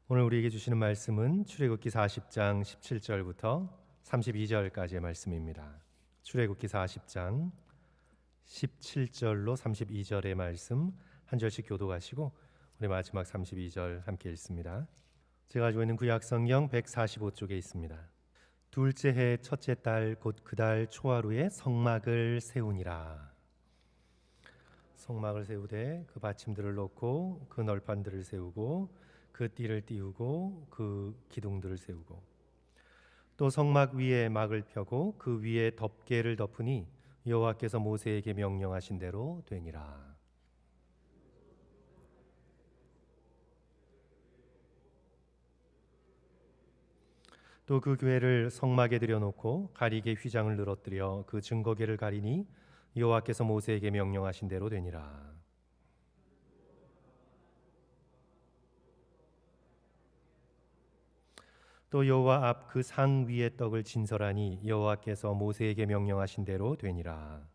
오늘 우리에게 주시는 말씀은 출애굽기 40장 17절부터 32절까지의 말씀입니다. 출애굽기 40장 17절로 32절의 말씀 한 절씩 교독하시고 우리 마지막 32절 함께 읽습니다. 제가 가지고 있는 구약 성경 145쪽에 있습니다. 둘째 해 첫째 달 곧 그 달 초하루에 성막을 세우니라. 성막을 세우되 그 받침들을 놓고 그 널판들을 세우고 그 띠를 띄우고 그 기둥들을 세우고 또 성막 위에 막을 펴고 그 위에 덮개를 덮으니 여호와께서 모세에게 명령하신 대로 되니라. 또 그 궤를 성막에 들여놓고 가리개 휘장을 늘어뜨려 그 증거궤를 가리니 여호와께서 모세에게 명령하신 대로 되니라. 또 여호와 앞 그 상 위에 떡을 진설하니 여호와께서 모세에게 명령하신 대로 되니라.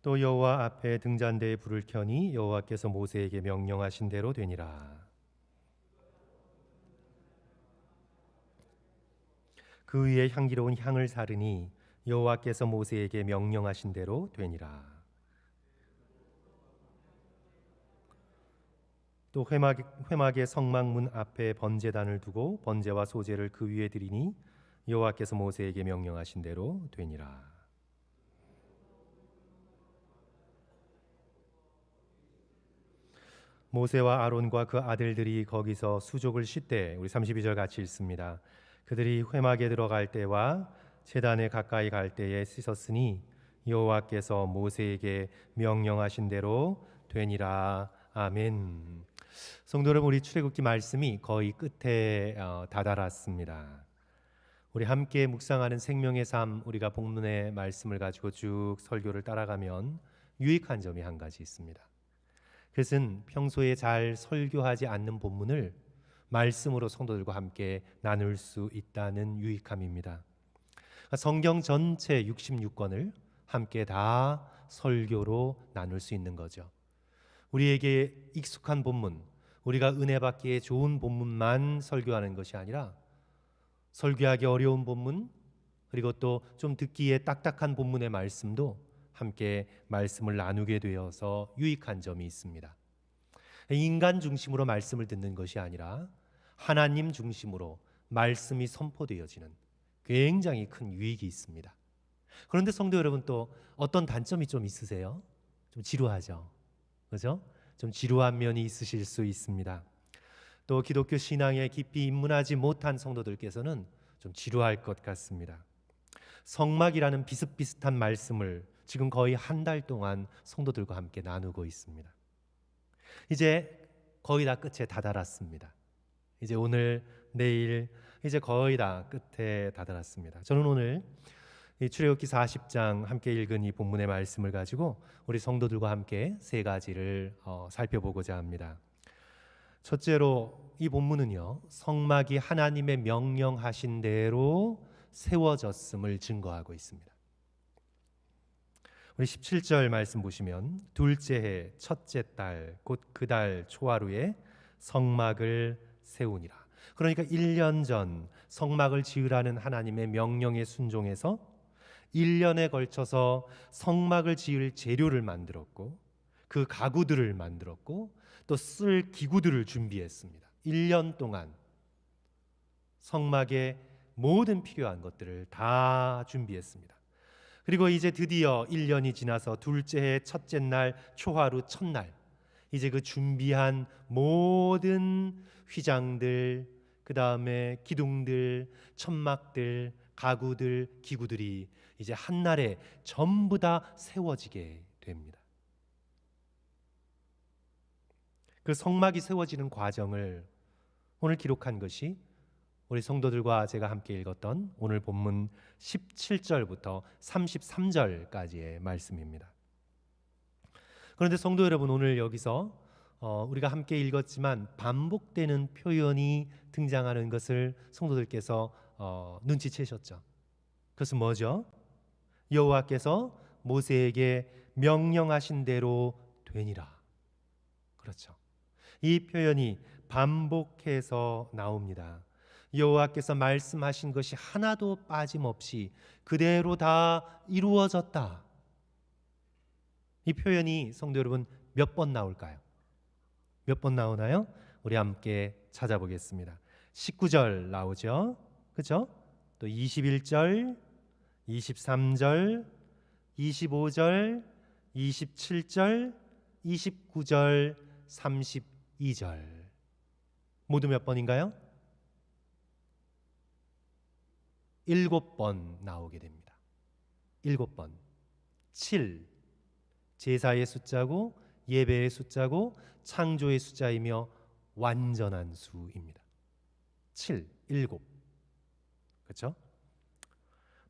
또 여호와 앞에 등잔대에 불을 켜니 여호와께서 모세에게 명령하신 대로 되니라. 그 위에 향기로운 향을 사르니 여호와께서 모세에게 명령하신 대로 되니라. 또 회막의 성막문 앞에 번제단을 두고 번제와 소제를 그 위에 드리니 여호와께서 모세에게 명령하신 대로 되니라. 모세와 아론과 그 아들들이 거기서 수족을 씻되 우리 32절 같이 읽습니다. 그들이 회막에 들어갈 때와 제단에 가까이 갈 때에 씻었으니 여호와께서 모세에게 명령하신 대로 되니라. 아멘. 성도 여러분, 우리 출애굽기 말씀이 거의 끝에 다다랐습니다. 우리 함께 묵상하는 생명의 삶, 우리가 본문의 말씀을 가지고 쭉 설교를 따라가면 유익한 점이 한 가지 있습니다. 그것은 평소에 잘 설교하지 않는 본문을 말씀으로 성도들과 함께 나눌 수 있다는 유익함입니다. 성경 전체 66권을 함께 다 설교로 나눌 수 있는 거죠. 우리에게 익숙한 본문, 우리가 은혜 받기에 좋은 본문만 설교하는 것이 아니라 설교하기 어려운 본문, 그리고 또 좀 듣기에 딱딱한 본문의 말씀도 함께 말씀을 나누게 되어서 유익한 점이 있습니다. 인간 중심으로 말씀을 듣는 것이 아니라 하나님 중심으로 말씀이 선포되어지는 굉장히 큰 유익이 있습니다. 그런데 성도 여러분, 또 어떤 단점이 좀 있으세요? 좀 지루하죠? 그죠? 좀 지루한 면이 있으실 수 있습니다. 또 기독교 신앙에 깊이 입문하지 못한 성도들께서는 좀 지루할 것 같습니다. 성막이라는 비슷비슷한 말씀을 지금 거의 한 달 동안 성도들과 함께 나누고 있습니다. 이제 거의 다 끝에 다다랐습니다. 이제 오늘, 내일 이제 거의 다 끝에 다다랐습니다. 저는 오늘 이 출애굽기 40장 함께 읽은 이 본문의 말씀을 가지고 우리 성도들과 함께 세 가지를 살펴보고자 합니다. 첫째로 이 본문은요, 성막이 하나님의 명령하신 대로 세워졌음을 증거하고 있습니다. 우리 17절 말씀 보시면 둘째 해 첫째 달 곧 그 달 초하루에 성막을 세우니라. 그러니까 1년 전 성막을 지으라는 하나님의 명령에 순종해서 1년에 걸쳐서 성막을 지을 재료를 만들었고 그 가구들을 만들었고 또 쓸 기구들을 준비했습니다. 1년 동안 성막에 모든 필요한 것들을 다 준비했습니다. 그리고 이제 드디어 1년이 지나서 둘째 해 첫째 날 초하루 첫날, 이제 그 준비한 모든 휘장들, 그 다음에 기둥들, 천막들, 가구들, 기구들이 이제 한날에 전부 다 세워지게 됩니다. 그 성막이 세워지는 과정을 오늘 기록한 것이 우리 성도들과 제가 함께 읽었던 오늘 본문 17절부터 33절까지의 말씀입니다. 그런데 성도 여러분, 오늘 여기서 우리가 함께 읽었지만 반복되는 표현이 등장하는 것을 성도들께서 눈치채셨죠. 그것은 뭐죠? 여호와께서 모세에게 명령하신 대로 되니라. 그렇죠. 이 표현이 반복해서 나옵니다. 여호와께서 말씀하신 것이 하나도 빠짐없이 그대로 다 이루어졌다. 이 표현이 성도 여러분 몇 번 나올까요? 몇 번 나오나요? 우리 함께 찾아보겠습니다. 19절 나오죠. 그렇죠? 또 21절, 23절, 25절, 27절, 29절, 32절. 모두 몇 번인가요? 7번 나오게 됩니다. 7번. 7. 제사의 숫자고 예배의 숫자고 창조의 숫자이며 완전한 수입니다. 7, 7. 그렇죠?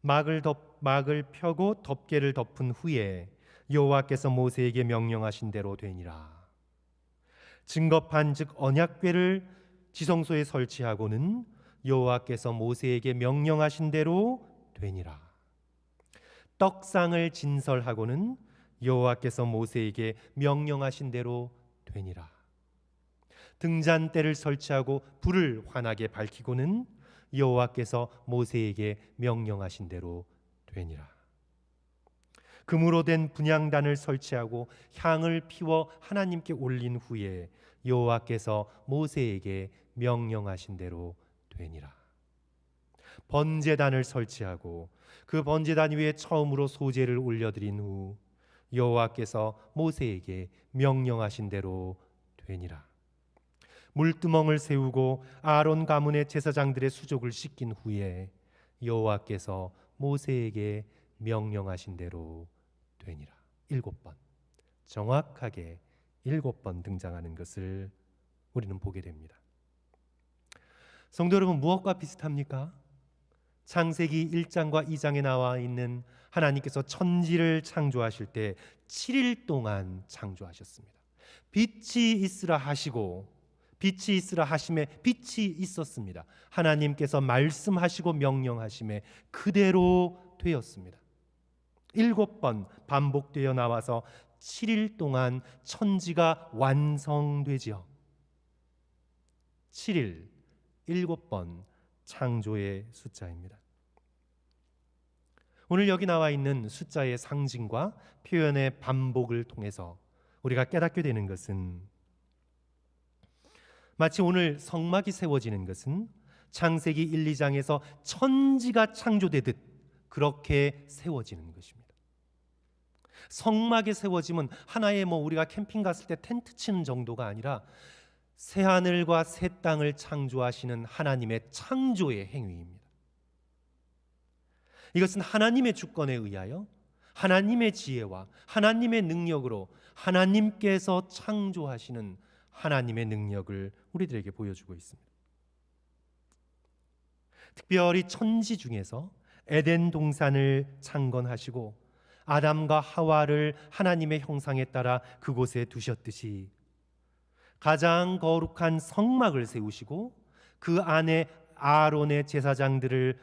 막을 펴고 덮개를 덮은 후에 여호와께서 모세에게 명령하신 대로 되니라. 증거판 즉 언약궤를 지성소에 설치하고는 여호와께서 모세에게 명령하신 대로 되니라. 떡상을 진설하고는 여호와께서 모세에게 명령하신 대로 되니라. 등잔대를 설치하고 불을 환하게 밝히고는 여호와께서 모세에게 명령하신 대로 되니라. 금으로 된 분향단을 설치하고 향을 피워 하나님께 올린 후에 여호와께서 모세에게 명령하신 대로 되니라. 번제단을 설치하고 그 번제단 위에 처음으로 소제를 올려드린 후 여호와께서 모세에게 명령하신 대로 되니라. 물두멍을 세우고 아론 가문의 제사장들의 수족을 씻긴 후에 여호와께서 모세에게 명령하신 대로 되니라. 7번. 정확하게 7번 등장하는 것을 우리는 보게 됩니다. 성도 여러분, 무엇과 비슷합니까? 창세기 1장과 2장에 나와 있는 하나님께서 천지를 창조하실 때 7일 동안 창조하셨습니다. 빛이 있으라 하시고 빛이 있으라 하심에 빛이 있었습니다. 하나님께서 말씀하시고 명령하심에 그대로 되었습니다. 7번 반복되어 나와서 7일 동안 천지가 완성되지요. 7일, 7번 창조의 숫자입니다. 오늘 여기 나와 있는 숫자의 상징과 표현의 반복을 통해서 우리가 깨닫게 되는 것은 마치 오늘 성막이 세워지는 것은 창세기 1, 2장에서 천지가 창조되듯 그렇게 세워지는 것입니다. 성막이 세워짐은 하나의 우리가 캠핑 갔을 때 텐트 치는 정도가 아니라 새 하늘과 새 땅을 창조하시는 하나님의 창조의 행위입니다. 이것은 하나님의 주권에 의하여 하나님의 지혜와 하나님의 능력으로 하나님께서 창조하시는 하나님의 능력을 우리들에게 보여주고 있습니다. 특별히 천지 중에서 에덴 동산을 창건하시고 아담과 하와를 하나님의 형상에 따라 그곳에 두셨듯이 가장 거룩한 성막을 세우시고 그 안에 아론의 제사장들을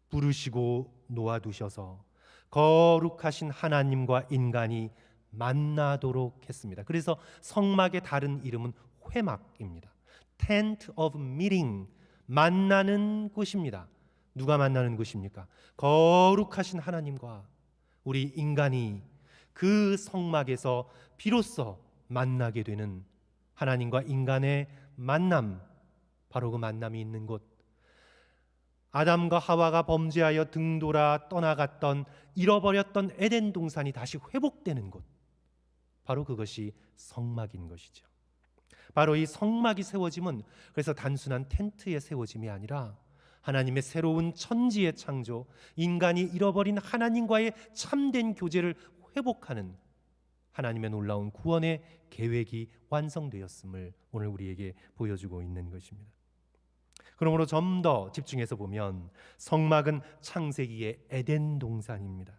부르시고 놓아두셔서 거룩하신 하나님과 인간이 만나도록 했습니다. 그래서 성막의 다른 이름은 회막입니다. Tent of Meeting, 만나는 곳입니다. 누가 만나는 곳입니까? 거룩하신 하나님과 우리 인간이 그 성막에서 비로소 만나게 되는 하나님과 인간의 만남, 바로 그 만남이 있는 곳, 아담과 하와가 범죄하여 등돌아 떠나갔던 잃어버렸던 에덴 동산이 다시 회복되는 곳, 바로 그것이 성막인 것이죠. 바로 이 성막이 세워짐은 그래서 단순한 텐트의 세워짐이 아니라 하나님의 새로운 천지의 창조, 인간이 잃어버린 하나님과의 참된 교제를 회복하는 하나님의 놀라운 구원의 계획이 완성되었음을 오늘 우리에게 보여주고 있는 것입니다. 그러므로 좀 더 집중해서 보면 성막은 창세기의 에덴 동산입니다.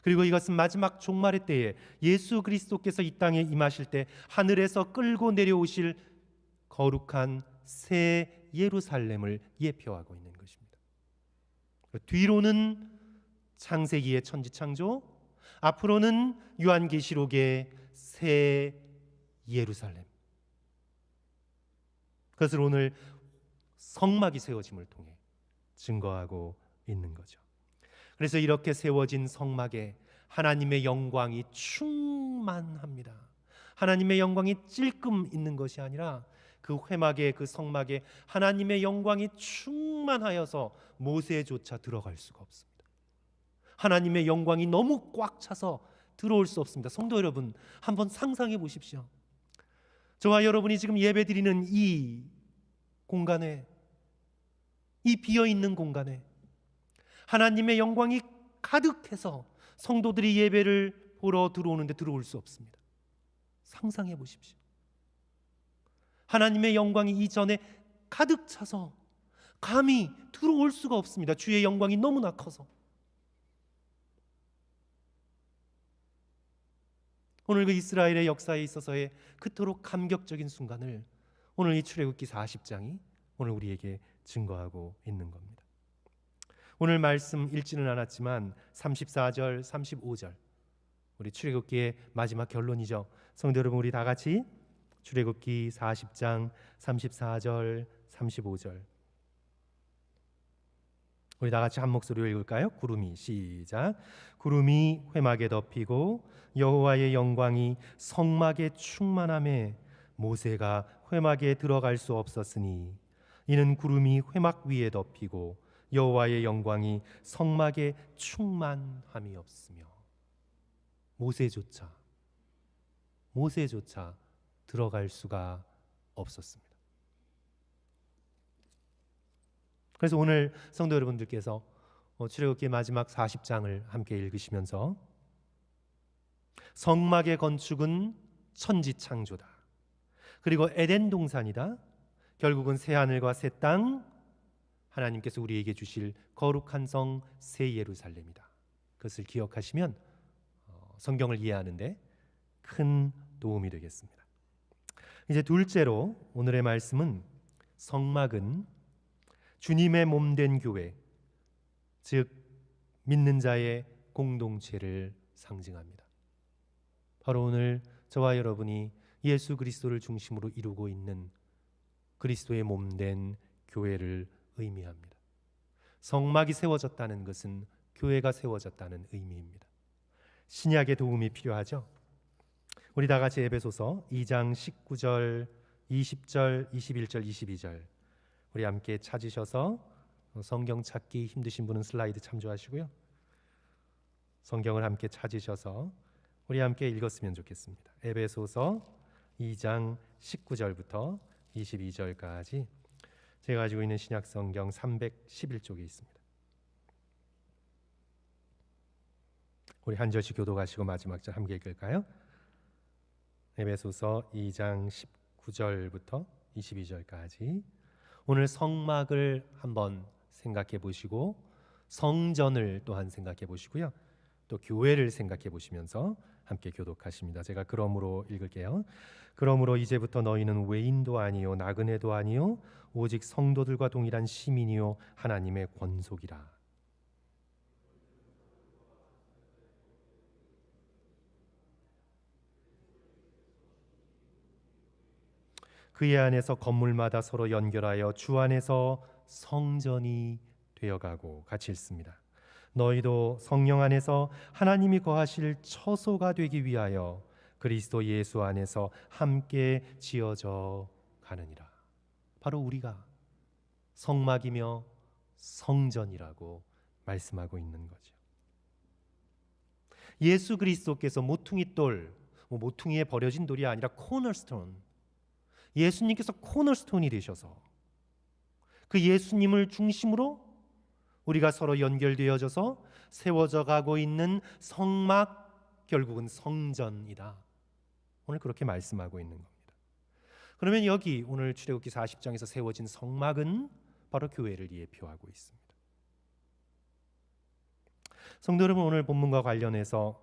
그리고 이것은 마지막 종말의 때에 예수 그리스도께서 이 땅에 임하실 때 하늘에서 끌고 내려오실 거룩한 새 예루살렘을 예표하고 있는 것입니다. 뒤로는 창세기의 천지창조, 앞으로는 요한계시록의 새 예루살렘, 그것을 오늘 성막이 세워짐을 통해 증거하고 있는 거죠. 그래서 이렇게 세워진 성막에 하나님의 영광이 충만합니다. 하나님의 영광이 찔끔 있는 것이 아니라 그 회막에, 그 성막에 하나님의 영광이 충만하여서 모세조차 들어갈 수가 없습니다. 하나님의 영광이 너무 꽉 차서 들어올 수 없습니다. 성도 여러분, 한번 상상해 보십시오. 저와 여러분이 지금 예배드리는 이 공간에, 이 비어있는 공간에 하나님의 영광이 가득해서 성도들이 예배를 보러 들어오는데 들어올 수 없습니다. 상상해 보십시오. 하나님의 영광이 이전에 가득 차서 감히 들어올 수가 없습니다. 주의 영광이 너무나 커서. 오늘 그 이스라엘의 역사에 있어서의 그토록 감격적인 순간을 오늘 이 출애굽기 40장이 오늘 우리에게 증거하고 있는 겁니다. 오늘 말씀 읽지는 않았지만 34절, 35절 우리 출애굽기의 마지막 결론이죠. 성도 여러분, 우리 다 같이 출애굽기 40장 34절, 35절 우리 다 같이 한 목소리로 읽을까요? 구름이, 시작. 구름이 회막에 덮이고 여호와의 영광이 성막에 충만함에 모세가 회막에 들어갈 수 없었으니 이는 구름이 회막 위에 덮이고 여호와의 영광이 성막에 충만함이었으며. 모세조차 들어갈 수가 없었습니다. 그래서 오늘 성도 여러분들께서 출애굽기 마지막 40장을 함께 읽으시면서 성막의 건축은 천지창조다, 그리고 에덴 동산이다, 결국은 새 하늘과 새 땅, 하나님께서 우리에게 주실 거룩한 성 새 예루살렘이다. 그것을 기억하시면 성경을 이해하는데 큰 도움이 되겠습니다. 이제 둘째로 오늘의 말씀은 성막은 주님의 몸된 교회, 즉 믿는 자의 공동체를 상징합니다. 바로 오늘 저와 여러분이 예수 그리스도를 중심으로 이루고 있는 그리스도의 몸된 교회를 의미합니다. 성막이 세워졌다는 것은 교회가 세워졌다는 의미입니다. 신약의 도움이 필요하죠. 우리 다 같이 에베소서 2장 19절, 20절, 21절, 22절 우리 함께 찾으셔서 성경 찾기 힘드신 분은 슬라이드 참조하시고요. 성경을 함께 찾으셔서 우리 함께 읽었으면 좋겠습니다. 에베소서 2장 19절부터 22절까지 제가 가지고 있는 신약 성경 311쪽에 있습니다. 우리 한 절씩 교독하시고 마지막 절 함께 읽을까요? 에베소서 2장 19절부터 22절까지 오늘 성막을 한번 생각해 보시고 성전을 또한 생각해 보시고요. 또 교회를 생각해 보시면서 함께 교독하십니다. 제가 그러므로 읽을게요. 그러므로 이제부터 너희는 외인도 아니요 나그네도 아니요 오직 성도들과 동일한 시민이요 하나님의 권속이라. 그의 안에서 건물마다 서로 연결하여 주 안에서 성전이 되어가고, 같이 읽습니다. 너희도 성령 안에서 하나님이 거하실 처소가 되기 위하여 그리스도 예수 안에서 함께 지어져 가느니라. 바로 우리가 성막이며 성전이라고 말씀하고 있는 거죠. 예수 그리스도께서 모퉁이 돌, 모퉁이에 버려진 돌이 아니라 코너스톤, 예수님께서 코너스톤이 되셔서 그 예수님을 중심으로 우리가 서로 연결되어져서 세워져 가고 있는 성막, 결국은 성전이다. 오늘 그렇게 말씀하고 있는 겁니다. 그러면 여기 오늘 출애굽기 40장에서 세워진 성막은 바로 교회를 예표하고 있습니다. 성도 여러분, 오늘 본문과 관련해서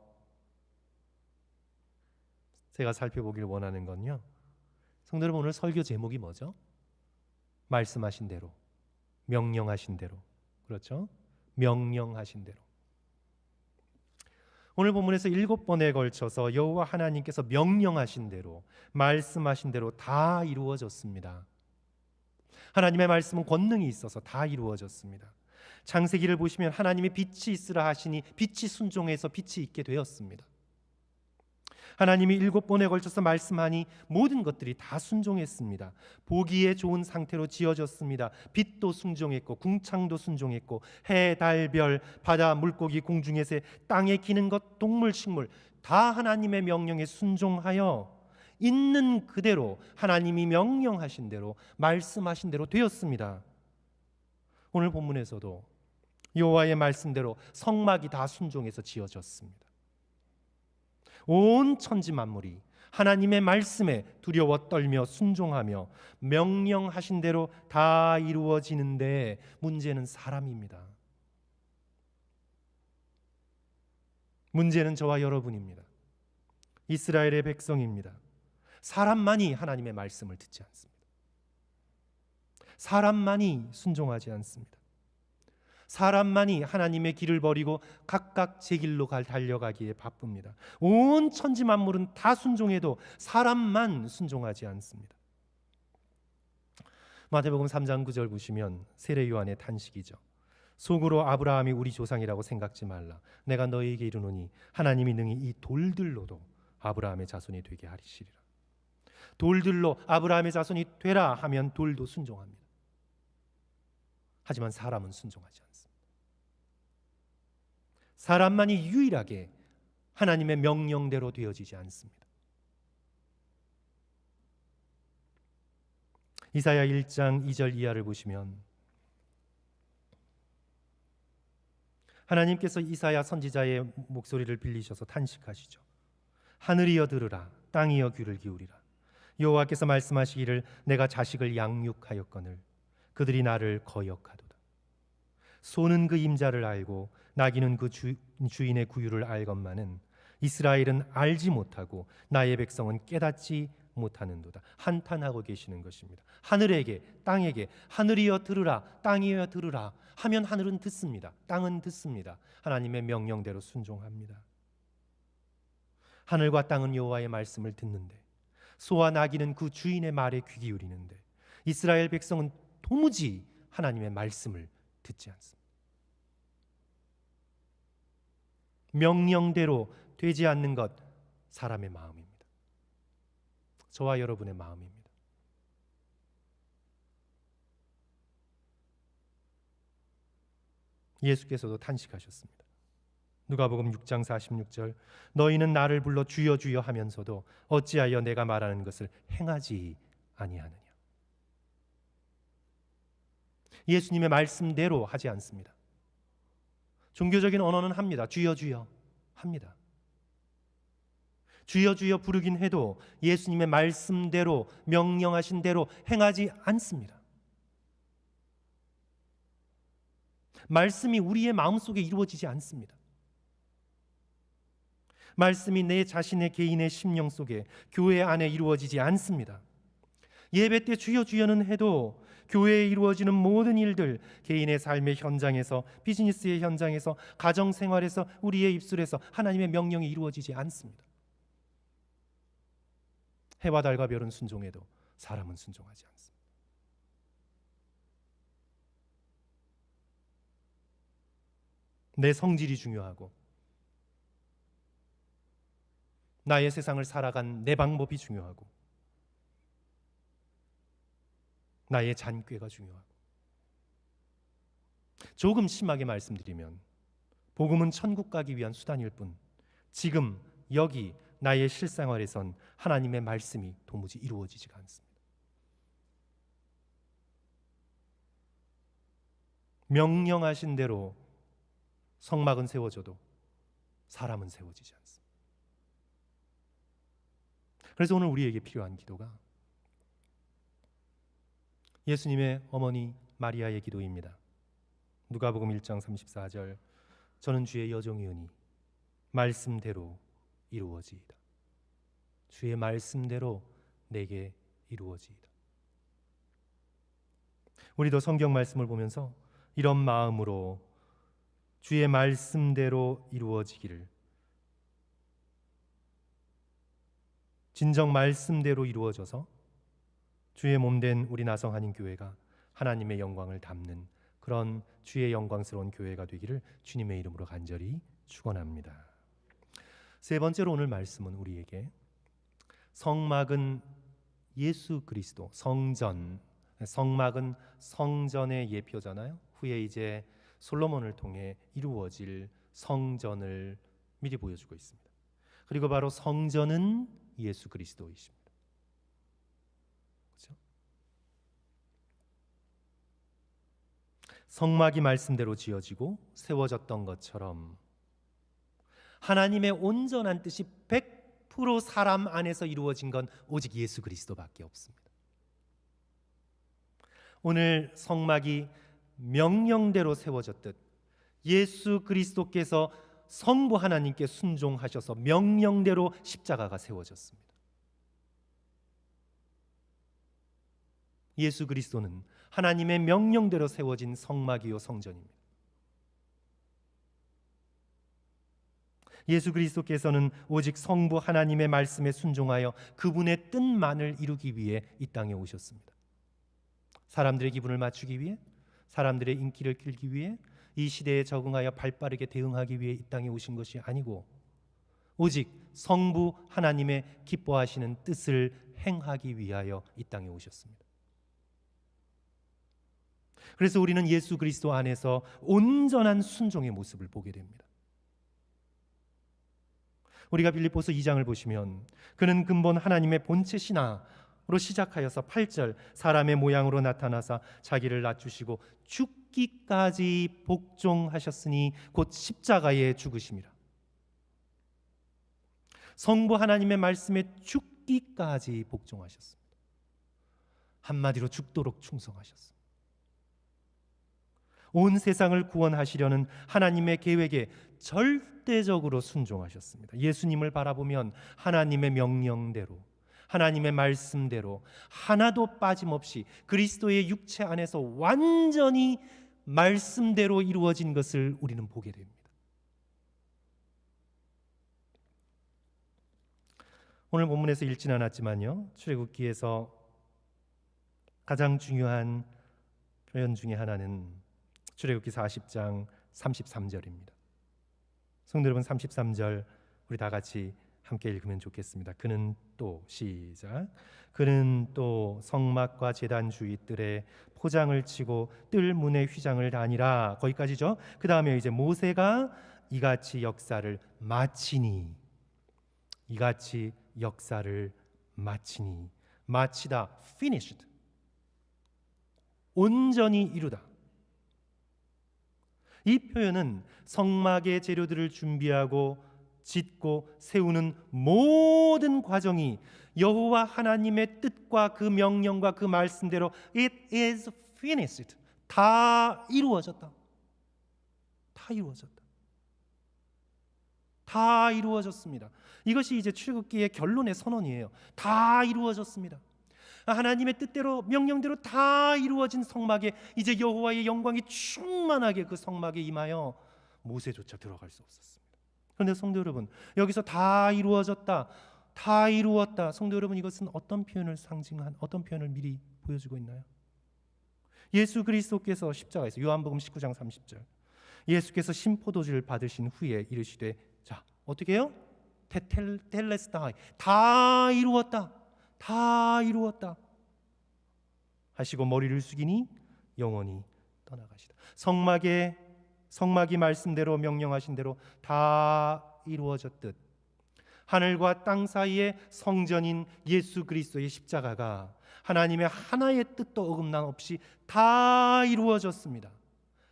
제가 살펴보길 원하는 건요, 성도 여러분, 오늘 설교 제목이 뭐죠? 말씀하신 대로, 명령하신 대로. 그렇죠? 명령하신 대로. 오늘 본문에서 7번에 걸쳐서 여호와 하나님께서 명령하신 대로, 말씀하신 대로 다 이루어졌습니다. 하나님의 말씀은 권능이 있어서 다 이루어졌습니다. 창세기를 보시면 하나님이 빛이 있으라 하시니 빛이 순종해서 빛이 있게 되었습니다. 하나님이 7번에 걸쳐서 말씀하니 모든 것들이 다 순종했습니다. 보기에 좋은 상태로 지어졌습니다. 빛도 순종했고 궁창도 순종했고 해, 달, 별, 바다, 물고기, 공중의 새, 땅에 기는 것, 동물, 식물 다 하나님의 명령에 순종하여 있는 그대로 하나님이 명령하신 대로 말씀하신 대로 되었습니다. 오늘 본문에서도 여호와의 말씀대로 성막이 다 순종해서 지어졌습니다. 온 천지 만물이 하나님의 말씀에 두려워 떨며 순종하며 명령하신 대로 다 이루어지는데 문제는 사람입니다. 문제는 저와 여러분입니다. 이스라엘의 백성입니다. 사람만이 하나님의 말씀을 듣지 않습니다. 사람만이 순종하지 않습니다. 사람만이 하나님의 길을 버리고 각각 제 길로 달려가기에 바쁩니다. 온 천지 만물은 다 순종해도 사람만 순종하지 않습니다. 마태복음 3장 9절 보시면 세례 요한의 탄식이죠. 속으로 아브라함이 우리 조상이라고 생각지 말라. 내가 너희에게 이르노니 하나님이 능히 이 돌들로도 아브라함의 자손이 되게 하시리라. 돌들로 아브라함의 자손이 되라 하면 돌도 순종합니다. 하지만 사람은 순종하지 않습니다. 사람만이 유일하게 하나님의 명령대로 되어지지 않습니다. 이사야 1장 2절 이하를 보시면 하나님께서 이사야 선지자의 목소리를 빌리셔서 탄식하시죠. 하늘이여 들으라, 땅이여 귀를 기울이라. 여호와께서 말씀하시기를 내가 자식을 양육하였거늘 그들이 나를 거역하도다. 소는 그 임자를 알고 나귀는 그 주인의 구유를 알건만은 이스라엘은 알지 못하고 나의 백성은 깨닫지 못하는도다. 한탄하고 계시는 것입니다. 하늘에게 땅에게 하늘이여 들으라, 땅이여 들으라 하면 하늘은 듣습니다. 땅은 듣습니다. 하나님의 명령대로 순종합니다. 하늘과 땅은 여호와의 말씀을 듣는데 소와 나귀는 그 주인의 말에 귀 기울이는데 이스라엘 백성은 도무지 하나님의 말씀을 듣지 않습니다. 명령대로 되지 않는 것, 사람의 마음입니다. 저와 여러분의 마음입니다. 예수께서도 탄식하셨습니다. 누가복음 6장 46절 너희는 나를 불러 주여 주여 하면서도 어찌하여 내가 말하는 것을 행하지 아니하느냐. 예수님의 말씀대로 하지 않습니다. 종교적인 언어는 합니다. 주여 주여 합니다. 주여 주여 부르긴 해도 예수님의 말씀대로 명령하신 대로 행하지 않습니다. 말씀이 우리의 마음속에 이루어지지 않습니다. 말씀이 내 자신의 개인의 심령 속에 교회 안에 이루어지지 않습니다. 예배 때 주여 주여는 해도 교회에 이루어지는 모든 일들, 개인의 삶의 현장에서, 비즈니스의 현장에서, 가정생활에서, 우리의 입술에서 하나님의 명령이 이루어지지 않습니다. 해와 달과 별은 순종해도 사람은 순종하지 않습니다. 내 성질이 중요하고 나의 세상을 살아간 내 방법이 중요하고 나의 잔꾀가 중요하고 조금 심하게 말씀드리면 복음은 천국 가기 위한 수단일 뿐 지금 여기 나의 실생활에선 하나님의 말씀이 도무지 이루어지지가 않습니다. 명령하신 대로 성막은 세워져도 사람은 세워지지 않습니다. 그래서 오늘 우리에게 필요한 기도가 예수님의 어머니 마리아의 기도입니다. 누가복음 1장 34절 저는 주의 여종이오니 말씀대로 이루어지이다. 주의 말씀대로 내게 이루어지이다. 우리도 성경 말씀을 보면서 이런 마음으로 주의 말씀대로 이루어지기를 진정 말씀대로 이루어져서 주의 몸된 우리 나성 한인교회가 하나님의 영광을 담는 그런 주의 영광스러운 교회가 되기를 주님의 이름으로 간절히 축원합니다. 세 번째로 오늘 말씀은 우리에게 성막은 예수 그리스도, 성막은 성전의 예표잖아요. 후에 이제 솔로몬을 통해 이루어질 성전을 미리 보여주고 있습니다. 그리고 바로 성전은 예수 그리스도이십니다. 그렇죠? 성막이 말씀대로 지어지고 세워졌던 것처럼 하나님의 온전한 뜻이 100% 사람 안에서 이루어진 건 오직 예수 그리스도밖에 없습니다. 오늘 성막이 명령대로 세워졌듯 예수 그리스도께서 성부 하나님께 순종하셔서 명령대로 십자가가 세워졌습니다. 예수 그리스도는 하나님의 명령대로 세워진 성막이요 성전입니다. 예수 그리스도께서는 오직 성부 하나님의 말씀에 순종하여 그분의 뜻만을 이루기 위해 이 땅에 오셨습니다. 사람들의 기분을 맞추기 위해, 사람들의 인기를 끌기 위해, 이 시대에 적응하여 발빠르게 대응하기 위해 이 땅에 오신 것이 아니고 오직 성부 하나님의 기뻐하시는 뜻을 행하기 위하여 이 땅에 오셨습니다. 그래서 우리는 예수 그리스도 안에서 온전한 순종의 모습을 보게 됩니다. 우리가 빌립보서 2장을 보시면 그는 근본 하나님의 본체 신하로 시작하여서 8절 사람의 모양으로 나타나사 자기를 낮추시고 죽기까지 복종하셨으니 곧 십자가에 죽으심이라. 성부 하나님의 말씀에 죽기까지 복종하셨습니다. 한마디로 죽도록 충성하셨습니다. 온 세상을 구원하시려는 하나님의 계획에 절대적으로 순종하셨습니다. 예수님을 바라보면 하나님의 명령대로, 하나님의 말씀대로 하나도 빠짐없이 그리스도의 육체 안에서 완전히 말씀대로 이루어진 것을 우리는 보게 됩니다. 오늘 본문에서 읽진 않았지만요, 출애굽기에서 가장 중요한 표현 중에 하나는 출애굽기 40장 33절입니다. 성도 여러분, 33절 우리 다 같이 함께 읽으면 좋겠습니다. 그는 또 시작. 그는 또 성막과 제단 주위 뜰에 포장을 치고 뜰 문에 휘장을 다니라. 거기까지죠. 그 다음에 이제 모세가 이같이 역사를 마치니, 이같이 역사를 마치니, 마치다, finished, 온전히 이루다. 이 표현은 성막의 재료들을 준비하고 짓고 세우는 모든 과정이 여호와 하나님의 뜻과 그 명령과 그 말씀대로 It is finished, 다 이루어졌다. 다 이루어졌다. 다 이루어졌습니다. 이것이 이제 출애굽기의 결론의 선언이에요. 다 이루어졌습니다. 하나님의 뜻대로 명령대로 다 이루어진 성막에 이제 여호와의 영광이 충만하게 그 성막에 임하여 모세조차 들어갈 수 없었습니다. 그런데 성도 여러분, 여기서 다 이루어졌다, 다 이루었다. 성도 여러분, 이것은 어떤 표현을 상징한, 어떤 표현을 미리 보여주고 있나요? 예수 그리스도께서 십자가에서, 요한복음 19장 30절, 예수께서 신포도주를 받으신 후에 이르시되, 자, 어떻게 해요? 테텔레스타이, 다 이루었다, 다 이루었다 하시고 머리를 숙이니 영원히 떠나가시다. 성막이 말씀대로 명령하신 대로 다 이루어졌듯 하늘과 땅 사이의 성전인 예수 그리스도의 십자가가 하나님의 하나의 뜻도 어긋남 없이 다 이루어졌습니다.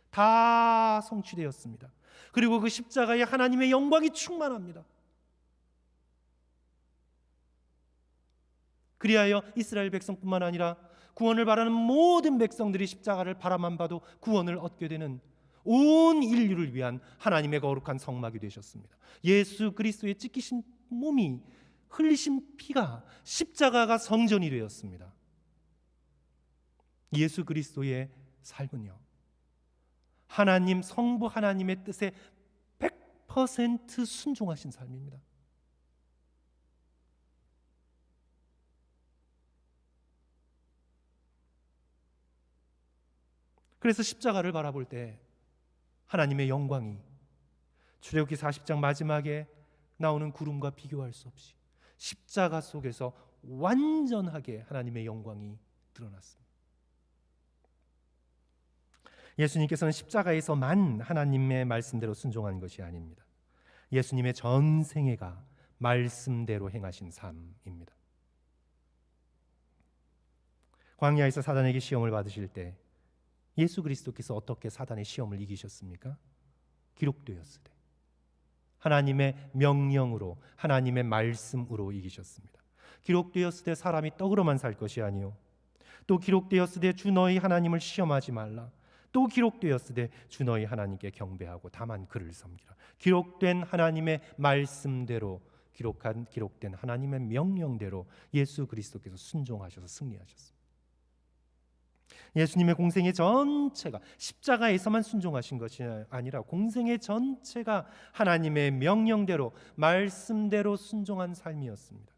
다 성취되었습니다. 그리고 그 십자가에 하나님의 영광이 충만합니다. 그리하여 이스라엘 백성뿐만 아니라 구원을 바라는 모든 백성들이 십자가를 바라만 봐도 구원을 얻게 되는 온 인류를 위한 하나님의 거룩한 성막이 되셨습니다. 예수 그리스도의 찢기신 몸이, 흘리신 피가, 십자가가 성전이 되었습니다. 예수 그리스도의 삶은요, 하나님, 성부 하나님의 뜻에 100% 순종하신 삶입니다. 그래서 십자가를 바라볼 때 하나님의 영광이 출애굽기 40장 마지막에 나오는 구름과 비교할 수 없이 십자가 속에서 완전하게 하나님의 영광이 드러났습니다. 예수님께서는 십자가에서만 하나님의 말씀대로 순종한 것이 아닙니다. 예수님의 전생애가 말씀대로 행하신 삶입니다. 광야에서 사단에게 시험을 받으실 때 예수 그리스도께서 어떻게 사단의 시험을 이기셨습니까? 기록되었으되 하나님의 명령으로, 하나님의 말씀으로 이기셨습니다. 기록되었으되 사람이 떡으로만 살 것이 아니요 또 기록되었으되 주 너희 하나님을 시험하지 말라. 또 기록되었으되 주 너희 하나님께 경배하고 다만 그를 섬기라. 기록된 하나님의 말씀대로, 기록된 하나님의 명령대로 예수 그리스도께서 순종하셔서 승리하셨습니다. 예수님의 공생의 전체가 십자가에서만 순종하신 것이 아니라 공생의 전체가 하나님의 명령대로, 말씀대로 순종한 삶이었습니다.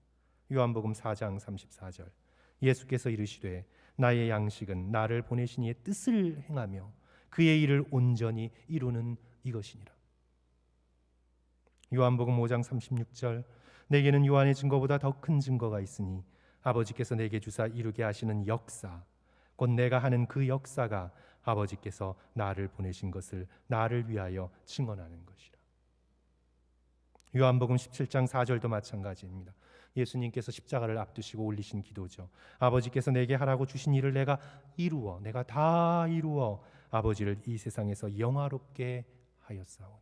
요한복음 4장 34절, 예수께서 이르시되 나의 양식은 나를 보내신 이의 뜻을 행하며 그의 일을 온전히 이루는 이것이니라. 요한복음 5장 36절, 내게는 요한의 증거보다 더 큰 증거가 있으니 아버지께서 내게 주사 이루게 하시는 역사, 곧 내가 하는 그 역사가 아버지께서 나를 보내신 것을 나를 위하여 증언하는 것이라. 요한복음 17장 4절도 마찬가지입니다. 예수님께서 십자가를 앞두시고 올리신 기도죠. 아버지께서 내게 하라고 주신 일을 내가 다 이루어 아버지를 이 세상에서 영화롭게 하였사오니.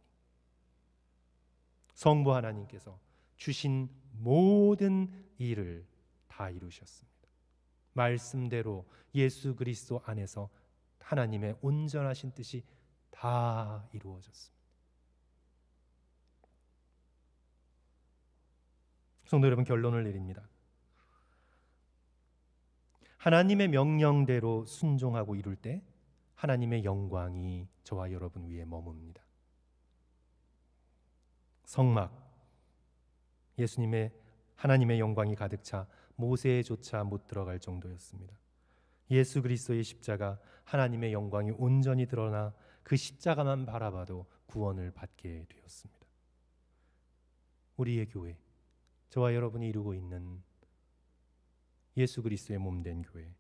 성부 하나님께서 주신 모든 일을 다 이루셨습니다. 말씀대로 예수 그리스도 안에서 하나님의 온전하신 뜻이 다 이루어졌습니다. 성도 여러분, 결론을 내립니다. 하나님의 명령대로 순종하고 이룰 때 하나님의 영광이 저와 여러분 위에 머뭅니다. 성막, 예수님의 하나님의 영광이 가득 차 모세조차 못 들어갈 정도였습니다. 예수 그리스도의 십자가, 하나님의 영광이 온전히 드러나 그 십자가만 바라봐도 구원을 받게 되었습니다. 우리의 교회, 저와 여러분이 이루고 있는 예수 그리스도의 몸된 교회,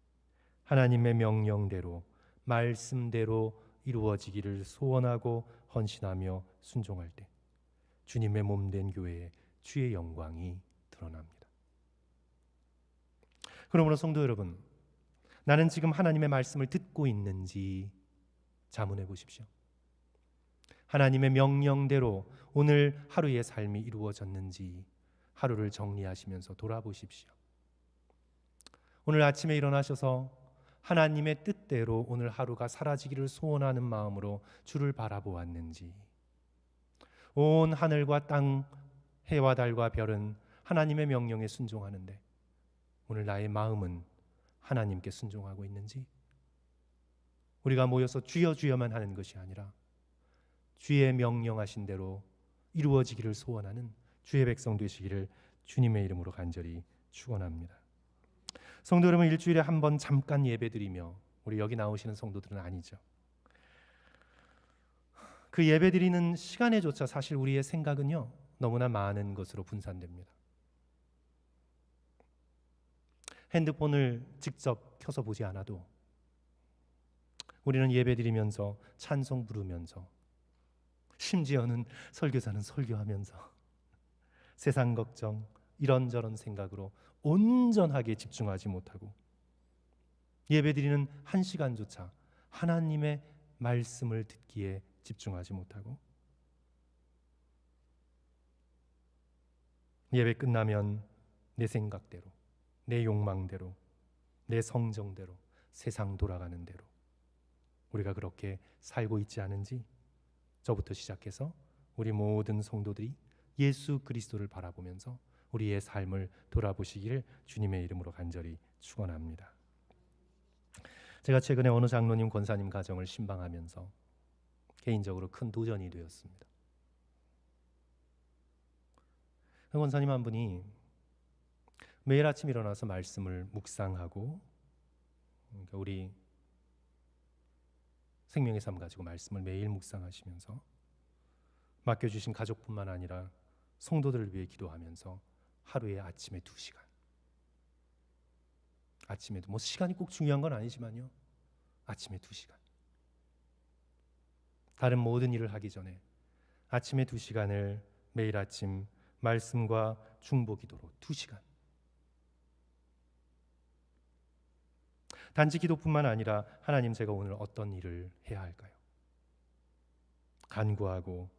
하나님의 명령대로, 말씀대로 이루어지기를 소원하고 헌신하며 순종할 때 주님의 몸된 교회에 주의 영광이 드러납니다. 그러므로 성도 여러분, 나는 지금 하나님의 말씀을 듣고 있는지 자문해 보십시오. 하나님의 명령대로 오늘 하루의 삶이 이루어졌는지 하루를 정리하시면서 돌아보십시오. 오늘 아침에 일어나셔서 하나님의 뜻대로 오늘 하루가 사라지기를 소원하는 마음으로 주를 바라보았는지, 온 하늘과 땅, 해와 달과 별은 하나님의 명령에 순종하는데 오늘 나의 마음은 하나님께 순종하고 있는지, 우리가 모여서 주여 주여만 하는 것이 아니라 주의 명령하신 대로 이루어지기를 소원하는 주의 백성 되시기를 주님의 이름으로 간절히 축원합니다. 성도 여러분, 일주일에 한 번 잠깐 예배드리며, 우리 여기 나오시는 성도들은 아니죠. 그 예배드리는 시간에조차 사실 우리의 생각은요 너무나 많은 것으로 분산됩니다. 핸드폰을 직접 켜서 보지 않아도 우리는 예배드리면서 찬송 부르면서, 심지어는 설교사는 설교하면서 세상 걱정, 이런저런 생각으로 온전하게 집중하지 못하고 예배드리는 한 시간조차 하나님의 말씀을 듣기에 집중하지 못하고, 예배 끝나면 내 생각대로, 내 욕망대로, 내 성정대로, 세상 돌아가는 대로 우리가 그렇게 살고 있지 않은지, 저부터 시작해서 우리 모든 성도들이 예수 그리스도를 바라보면서 우리의 삶을 돌아보시기를 주님의 이름으로 간절히 축원합니다. 제가 최근에 어느 장로님 권사님 가정을 신방하면서 개인적으로 큰 도전이 되었습니다. 그 권사님 한 분이 매일 아침 일어나서 말씀을 묵상하고, 그러니까 우리 생명의 삶 가지고 말씀을 매일 묵상하시면서 맡겨주신 가족뿐만 아니라 성도들을 위해 기도하면서 하루에 아침에 2시간, 아침에도 뭐 시간이 꼭 중요한 건 아니지만요, 아침에 2시간, 다른 모든 일을 하기 전에 아침에 2시간을 매일 아침 말씀과 중보 기도로 2시간, 단지 기도뿐만 아니라 하나님, 제가 오늘 어떤 일을 해야 할까요? 간구하고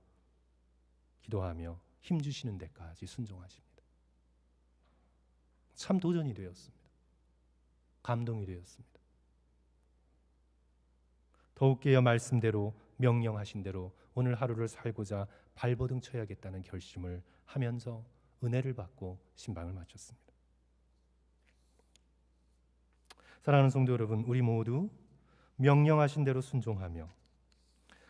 기도하며 힘주시는 데까지 순종하십니다. 참 도전이 되었습니다. 감동이 되었습니다. 더욱 깨어 말씀대로 명령하신 대로 오늘 하루를 살고자 발버둥 쳐야겠다는 결심을 하면서 은혜를 받고 신방을 마쳤습니다. 사랑하는 성도 여러분, 우리 모두 명령하신 대로 순종하며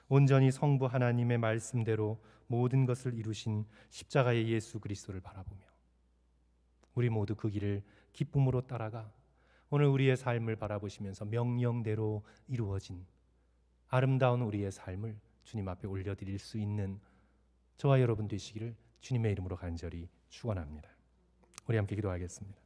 온전히 성부 하나님의 말씀대로 모든 것을 이루신 십자가의 예수 그리스도를 바라보며 우리 모두 그 길을 기쁨으로 따라가 오늘 우리의 삶을 바라보시면서 명령대로 이루어진 아름다운 우리의 삶을 주님 앞에 올려드릴 수 있는 저와 여러분 되시기를 주님의 이름으로 간절히 축원합니다. 우리 함께 기도하겠습니다.